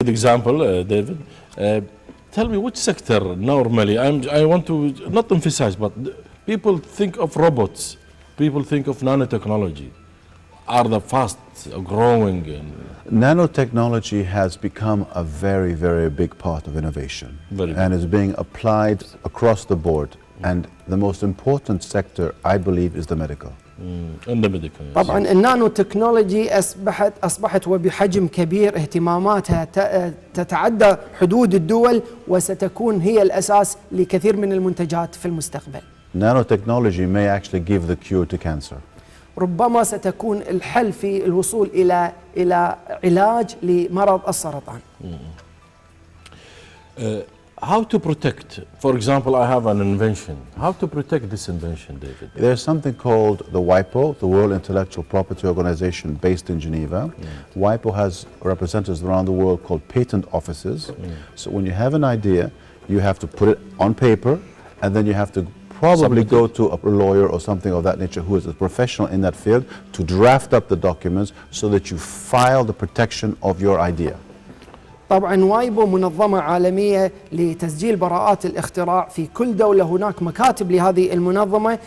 the example, David. Tell me which sector normally, I want to not emphasize, but people think of robots, people think of nanotechnology. Are the fast growing? Nanotechnology has become a very, very big part of innovation and is being applied across the board. And the most important sector, I believe, is the medical. And the medical. طبعا النانو تكنولوجي أصبحت وبحجم كبير، اهتماماتها تتعدى حدود الدول، وستكون هي الأساس لكثير من المنتجات في المستقبل. Nanotechnology may actually give the cure to cancer. ربما ستكون الحل في الوصول إلى علاج لمرض السرطان. How to protect? For example, I have an invention. How to protect this invention, David? There's something called the WIPO, the World Intellectual Property Organization, based in Geneva. WIPO has representatives around the world called patent offices. So when you have an idea, you have to put it on paper, and then you have to probably go to a lawyer or something of that nature who is a professional in that field to draft up the documents so that you file the protection of your idea. طبعا وايبو منظمة عالمية لتسجيل براءات الاختراع، في كل دولة هناك مكاتب لهذه المنظمة،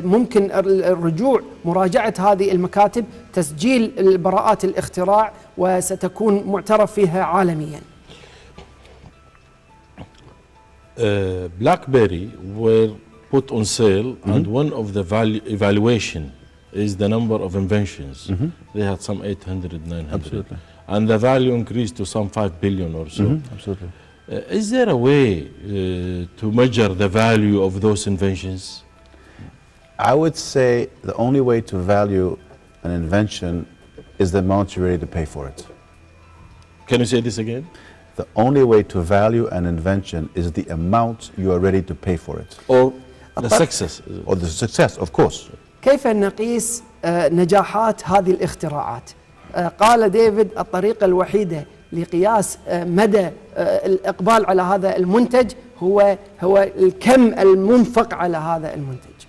ممكن الرجوع مراجعة هذه المكاتب، تسجيل براءات الاختراع، وستكون معترف فيها عالميا. BlackBerry were put on sale, and one of the evaluation is the number of inventions. They had some 800, 900. Absolutely. And the value increased to some 5 billion or so. Absolutely. Is there a way to measure the value of those inventions? I would say the only way to value an invention is the amount you're ready to pay for it. Can you say this again? The only way to value an invention is the amount you are ready to pay for it. Or the success. Or the success, of course. كيف نقيس نجاحات هذه الاختراعات؟ قال ديفيد الطريقة الوحيدة لقياس مدى الإقبال على هذا المنتج هو الكم المنفق على هذا المنتج.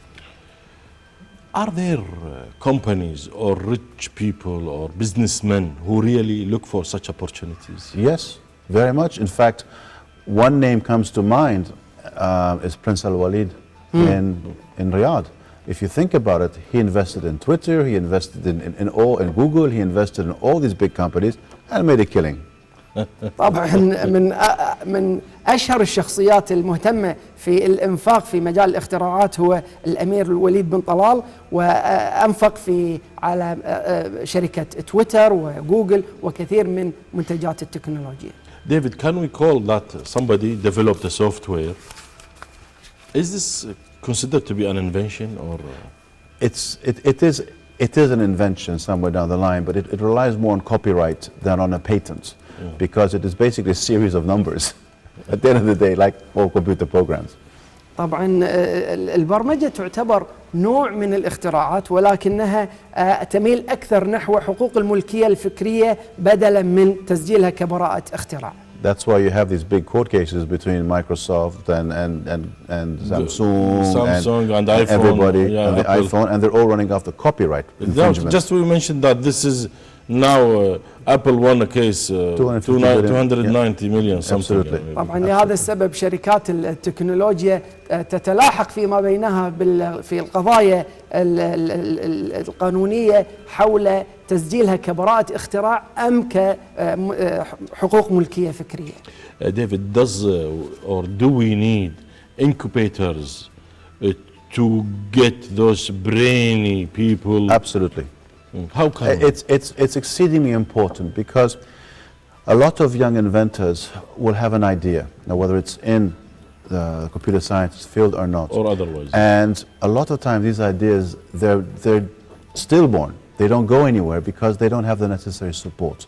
Are there companies or rich people or businessmen who really look for such opportunities? Yes, very much. In fact, one name comes to mind is Prince Al-Walid in Riyadh. If you think about it, he invested in Twitter, he invested in Google, he invested in all these big companies and made a killing. طبعا من أشهر الشخصيات المهتمة في الإنفاق في مجال الاختراعات هو الأمير الوليد بن طلال، وأنفق على شركة تويتر وجوجل وكثير من منتجات التكنولوجيا. David, can we call that somebody developed a software? Is this considered to be an invention, or? It is an invention somewhere down the line, but it relies more on copyright than on a patent, because it is basically a series of numbers at the end of the day, like all computer programs. طبعا البرمجة تعتبر نوع من الاختراعات، ولكنها تميل أكثر نحو حقوق الملكية الفكرية بدلا من تسجيلها كبراءة اختراع. That's why you have these big court cases between Microsoft and Samsung and iPhone, everybody, and the iPhone, and they're all running off the copyright infringement. Just we mentioned that this is now Apple won a case 290 million something. Absolutely. طبعا لهذا السبب شركات التكنولوجيا تتلاحق فيما بينها في القضايا القانونية حول تسجيلها كبراءة اختراع أم كحقوق ملكية فكرية. David, do we need incubators to get those brainy people? Absolutely. How come? It's exceedingly important, because a lot of young inventors will have an idea, now whether it's in the computer science field or not, or otherwise, and a lot of times these ideas they're stillborn. They don't go anywhere because they don't have the necessary support.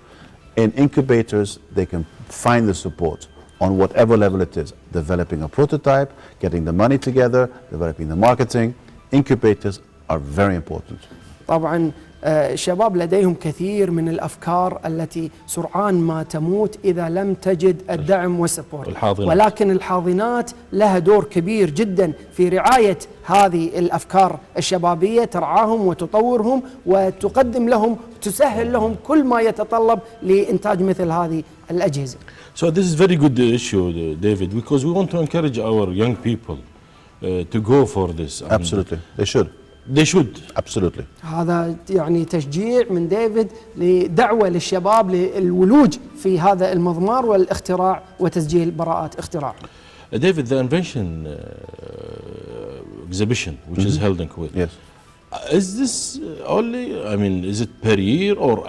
In incubators, they can find the support on whatever level it is, developing a prototype, getting the money together, developing the marketing. Incubators are very important. طبعا الشباب لديهم كثير من الأفكار التي سرعان ما تموت إذا لم تجد الدعم والسبورت، ولكن الحاضنات لها دور كبير جدا في رعاية هذه الأفكار الشبابية، ترعاهم وتطورهم وتقدم لهم، تسهل لهم كل ما يتطلب لإنتاج مثل هذه الأجهزة. So this is very good issue, David, because we want to encourage our young people to go for this. Absolutely, they should. They should. Absolutely. هذا يعني تشجيع من ديفيد لدعوة للشباب للولوج في هذا المضمار والاختراع وتسجيل براءات اختراع. David, the invention exhibition which is held in Kuwait. Yes. Is this only, I mean, is it per year or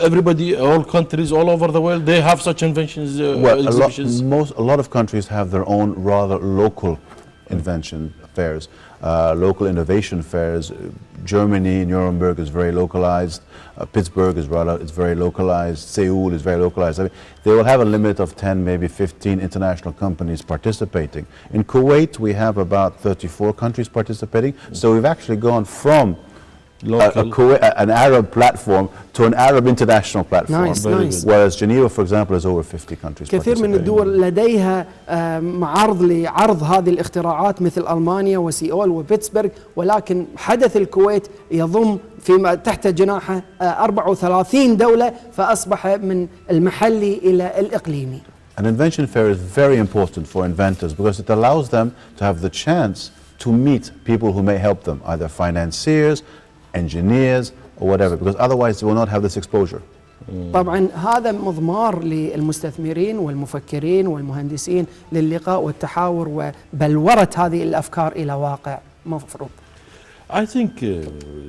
everybody, all countries all over the world, they have such inventions, exhibitions? A lot of countries have their own rather local invention fairs, local innovation fairs. Germany, Nuremberg is very localized. Pittsburgh is very localized. Seoul is very localized. I mean, they will have a limit of 10, maybe 15 international companies participating. In Kuwait, we have about 34 countries participating. So we've actually gone from an Arab platform to an Arab international platform. Nice. Whereas Geneva, for example, has over 50 countries كثير من الدول لديها معارض لعرض هذه الاختراعات مثل ألمانيا وسيول وبيتسبرغ، ولكن حدث الكويت يضم فيما تحت جناحه 34 دولة، فأصبح من المحلي إلى الإقليمي. An invention fair is very important for inventors because it allows them to have the chance to meet people who may help them, either financiers, engineers or whatever, because otherwise they will not have this exposure. طبعا هذا مضمار للمستثمرين والمفكرين والمهندسين للقاء والتحاور وبلورة هذه الأفكار إلى واقع مفروض. I think,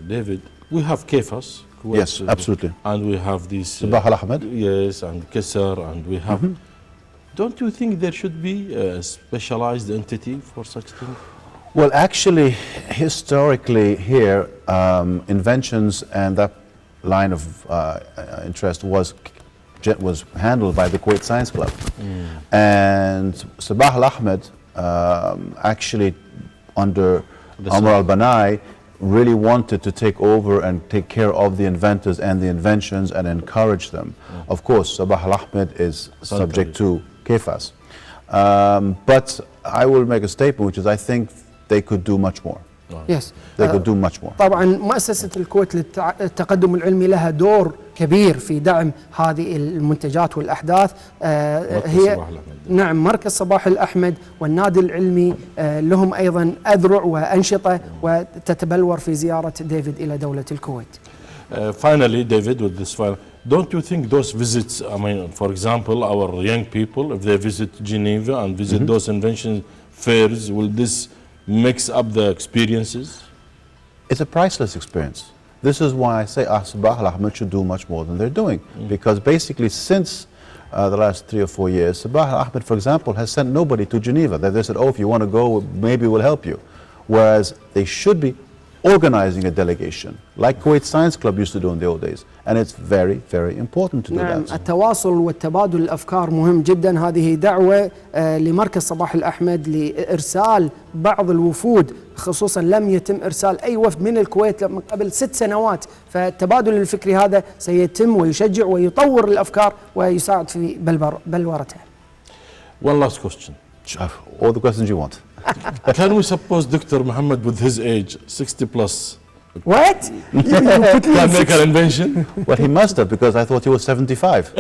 David, we have KFAS. Yes, absolutely. And we have these Ahmed. Yes, and Kesser, and we have. Don't you think there should be a specialized entity for such things? Well, actually, historically here, inventions and that line of interest was handled by the Kuwait Science Club. And Sabah al-Ahmed actually, under Amr al-Banai, really wanted to take over and take care of the inventors and the inventions and encourage them. Of course, Sabah al-Ahmed is subject to KFAS. But I will make a statement, which is I think they could do much more. Yes. They could do much more. طبعا مؤسسة الكويت للتقدم العلمي لها دور كبير في دعم هذه المنتجات والأحداث. هي نعم مركز صباح الأحمد والنادي العلمي لهم أيضا أذرع وأنشطة وتتبلور في زيارة ديفيد إلى دولة الكويت. Finally, David, with this final, don't you think those visits, I mean, for example, our young people, if they visit Geneva and visit those invention fairs, will this mix up the experiences? It's a priceless experience. This is why I say Sabah al-Ahmed should do much more than they're doing. Because basically since the last 3 or 4 years, Sabah al-Ahmed, for example, has sent nobody to Geneva. They said, oh, if you want to go, maybe we'll help you. Whereas they should be organizing a delegation, like Kuwait Science Club used to do in the old days. And it's very, very important to do that. التواصل والتبادل الأفكار مهم جدا. هذه دعوة لمركز صباح الأحمد لإرسال بعض الوفود، خصوصا لم يتم إرسال أي وفد من الكويت من قبل 6 سنوات، فالتبادل الفكري هذا سيتم ويشجع ويطور الأفكار ويساعد في بلورتها. One last question. All the questions you want. Can we suppose Dr. Muhammad with his age, 60 plus, What? can make an invention? Well, he must have, because I thought he was 75.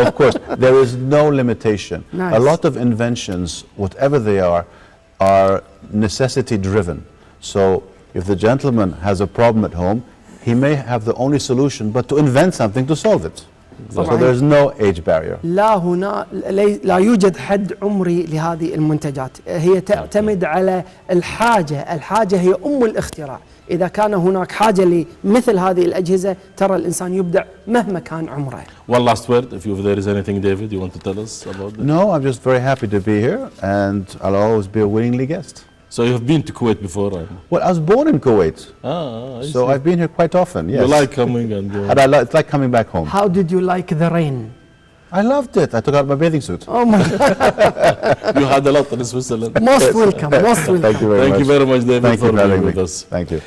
Of course, there is no limitation. Nice. A lot of inventions, whatever they are necessity driven. So if the gentleman has a problem at home, he may have the only solution but to invent something to solve it. So there's no age barrier. لا يوجد حد عمري لهذه المنتجات. هي تعتمد على الحاجة هي أم الاختراع. إذا كان هناك حاجة لمثل هذه الأجهزة ترى الإنسان يبدع مهما كان عمره. One last word, if there is anything, David, you want to tell us about that? No, I'm just very happy to be here, and I'll always be a willingly guest. So you've been to Kuwait before, right? Well, I was born in Kuwait, so I've been here quite often. Yes. You like coming and going? And it's like coming back home. How did you like the rain? I loved it. I took out my bathing suit. Oh my God. You had a lot in Switzerland. Most welcome. Most welcome. Thank you very much. Thank you very much, David, Thank for you for being having with me. us. Thank you.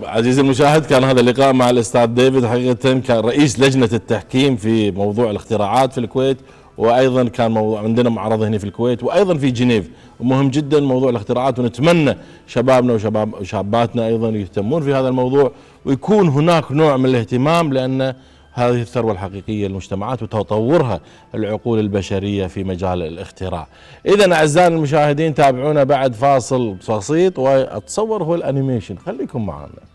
عزيزي المشاهد، كان هذا اللقاء مع الأستاذ ديفيد، حقيقة كان رئيس لجنة التحكيم في موضوع الاختراعات في الكويت، وأيضا كان عندنا معرض هنا في الكويت وأيضا في جنيف، ومهم جدا موضوع الاختراعات، ونتمنى شبابنا وشاباتنا أيضا يهتمون في هذا الموضوع، ويكون هناك نوع من الاهتمام، لأن هذه الثروة الحقيقية للمجتمعات وتطورها العقول البشرية في مجال الاختراع. إذا أعزائنا المشاهدين تابعونا بعد فاصل بسيط، وأتصور هو الأنيميشن، خليكم معنا.